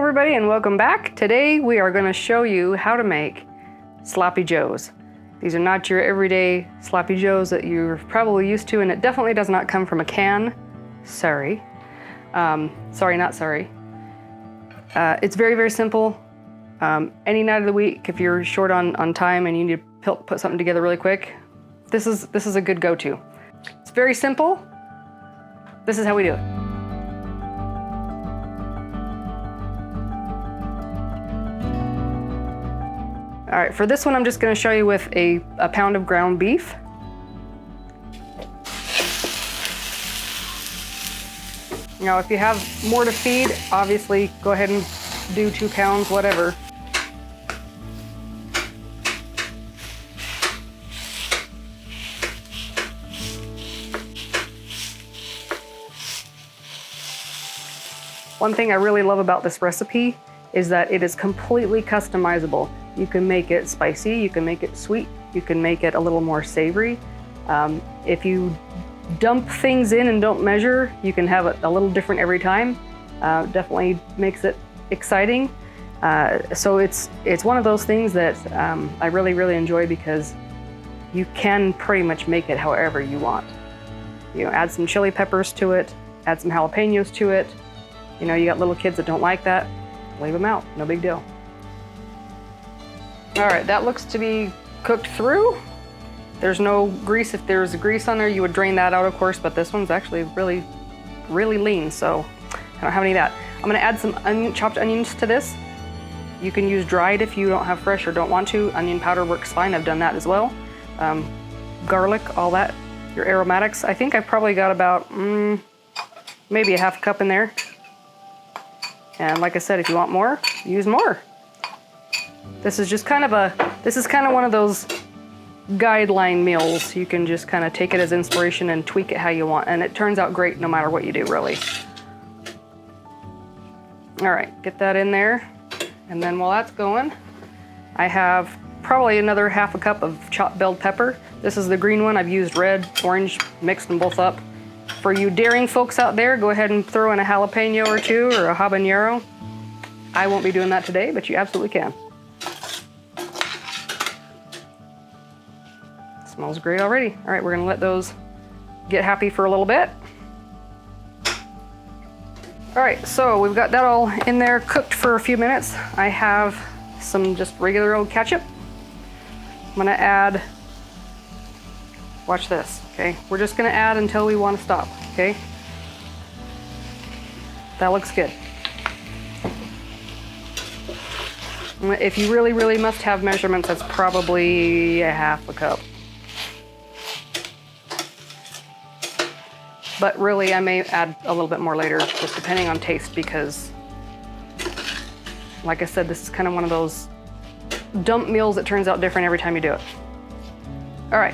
everybody and welcome back. Today we are going to show you how to make sloppy joes. These are not your everyday sloppy joes that you're probably used to, and it definitely does not come from a can. Sorry. Sorry, not sorry. It's very, very simple. Any night of the week, if you're short on time and you need to put something together really quick, this is a good go-to. It's very simple. This is how we do it. All right, for this one, I'm just gonna show you with a pound of ground beef. Now, if you have more to feed, obviously go ahead and do 2 pounds, whatever. One thing I really love about this recipe is that it is completely customizable. You can make it spicy, you can make it sweet, you can make it a little more savory. If you dump things in and don't measure, you can have it a little different every time. Definitely makes it exciting. So it's one of those things that I really, really enjoy because you can pretty much make it however you want. You know, add some chili peppers to it, add some jalapenos to it. You know, you got little kids that don't like that, leave them out, no big deal. All right, that looks to be cooked through. There's no grease. If there's grease on there, you would drain that out, of course, but this one's actually really, really lean, so I don't have any of that. I'm gonna add some chopped onions to this. You can use dried if you don't have fresh or don't want to. Onion powder works fine, I've done that as well. Garlic, all that, your aromatics. I think I've probably got about maybe a half cup in there. And like I said, if you want more, use more. This is just kind of one of those guideline meals. You can just kind of take it as inspiration and tweak it how you want, and it turns out great no matter what you do, really. All right, get that in there. And then while that's going, I have probably another half a cup of chopped bell pepper. This is the green one. I've used red, orange, mixed them both up. For you daring folks out there, go ahead and throw in a jalapeno or 2 or a habanero. I won't be doing that today, but you absolutely can. Smells great already. All right, we're gonna let those get happy for a little bit. All right, so we've got that all in there, cooked for a few minutes. I have some just regular old ketchup. I'm gonna add, watch this, okay? We're just gonna add until we wanna stop, okay? That looks good. If you really, really must have measurements, that's probably a half a cup. But really, I may add a little bit more later, just depending on taste, because like I said, this is kind of one of those dump meals that turns out different every time you do it. All right,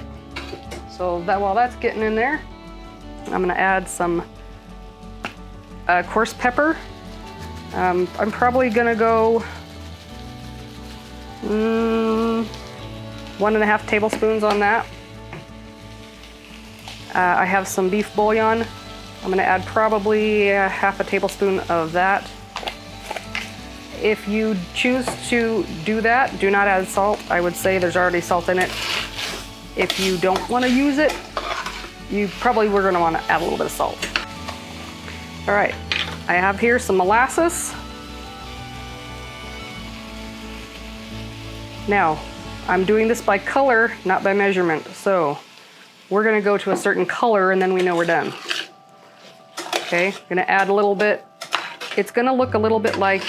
so while that's getting in there, I'm gonna add some coarse pepper. I'm probably gonna go 1.5 tablespoons on that. I have some beef bouillon. I'm gonna add probably half a tablespoon of that. If you choose to do that, do not add salt. I would say there's already salt in it. If you don't wanna use it, you probably were gonna wanna add a little bit of salt. All right, I have here some molasses. Now, I'm doing this by color, not by measurement, so we're gonna go to a certain color and then we know we're done. Okay, gonna add a little bit. It's gonna look a little bit like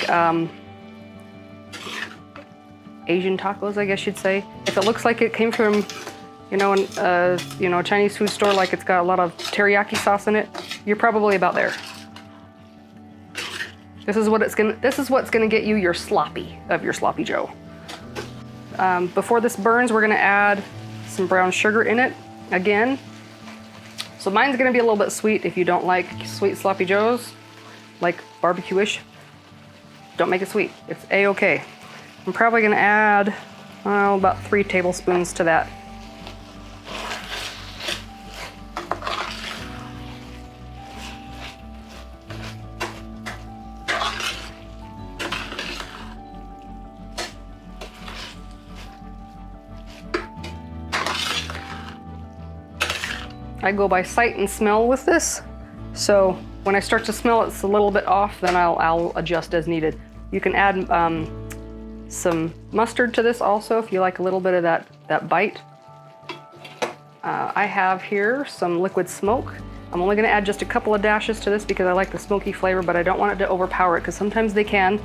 Asian tacos, I guess you'd say. If it looks like it came from, a Chinese food store, like it's got a lot of teriyaki sauce in it, you're probably about there. This is what's gonna get you your sloppy joe. Before this burns, we're gonna add some brown sugar in it again. So mine's gonna be a little bit sweet. If you don't like sweet sloppy joes, like barbecue-ish, don't make it sweet. It's a-okay. I'm probably gonna add about 3 tablespoons to that. I go by sight and smell with this. So when I start to smell it's a little bit off, then I'll adjust as needed. You can add some mustard to this also if you like a little bit of that bite. I have here some liquid smoke. I'm only gonna add just a couple of dashes to this because I like the smoky flavor, but I don't want it to overpower it because sometimes they can.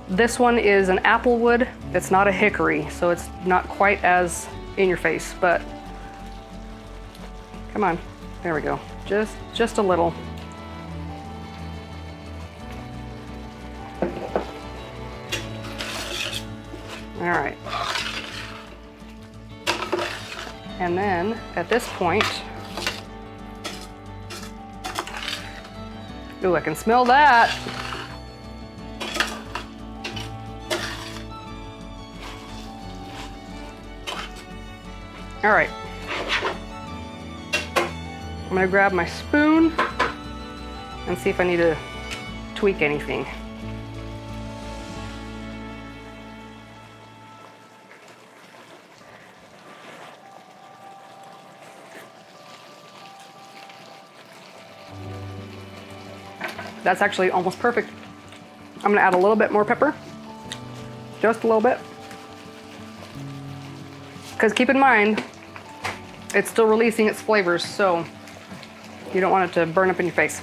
This one is an Applewood. It's not a hickory, so it's not quite as in your face, but come on, there we go. Just a little. All right. And then at this point, ooh, I can smell that. All right. I'm gonna grab my spoon and see if I need to tweak anything. That's actually almost perfect. I'm gonna add a little bit more pepper, just a little bit. Because keep in mind, it's still releasing its flavors, so you don't want it to burn up in your face.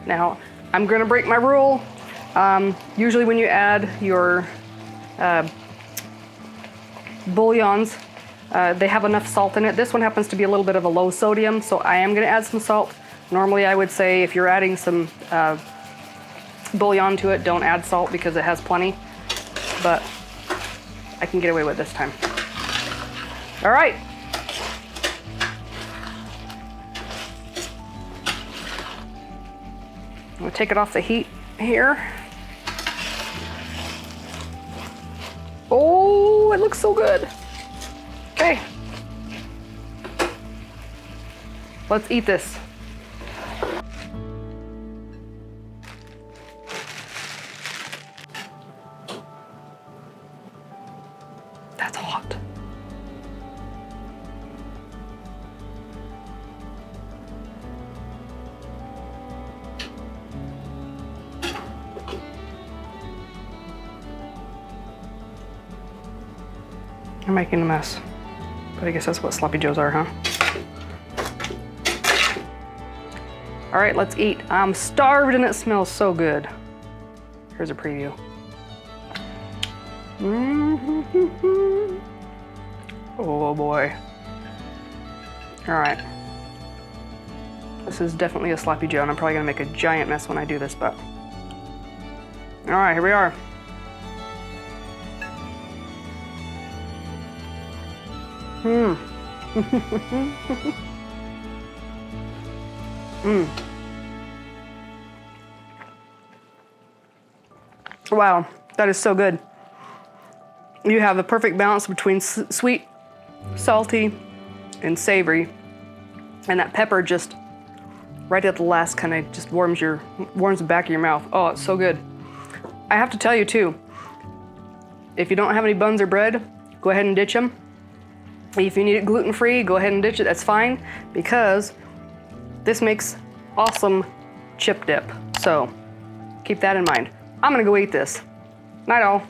Now, I'm gonna break my rule. Usually when you add your bouillons, they have enough salt in it. This one happens to be a little bit of a low sodium, so I am gonna add some salt. Normally I would say if you're adding some bouillon to it, don't add salt because it has plenty, but I can get away with this time. All right. I'm gonna take it off the heat here. Oh, it looks so good. Okay. Let's eat this. That's hot. I'm making a mess, but I guess that's what sloppy joes are, huh? All right, let's eat. I'm starved and it smells so good. Here's a preview. Oh boy. All right. This is definitely a sloppy joe, and I'm probably gonna make a giant mess when I do this, but. All right, here we are. Wow, that is so good. You have the perfect balance between sweet, salty, and savory. And that pepper just right at the last kind of just warms the back of your mouth. Oh, it's so good. I have to tell you too, if you don't have any buns or bread, go ahead and ditch them. If you need it gluten-free, go ahead and ditch it, that's fine, because this makes awesome chip dip. So keep that in mind. I'm gonna go eat this. Night all.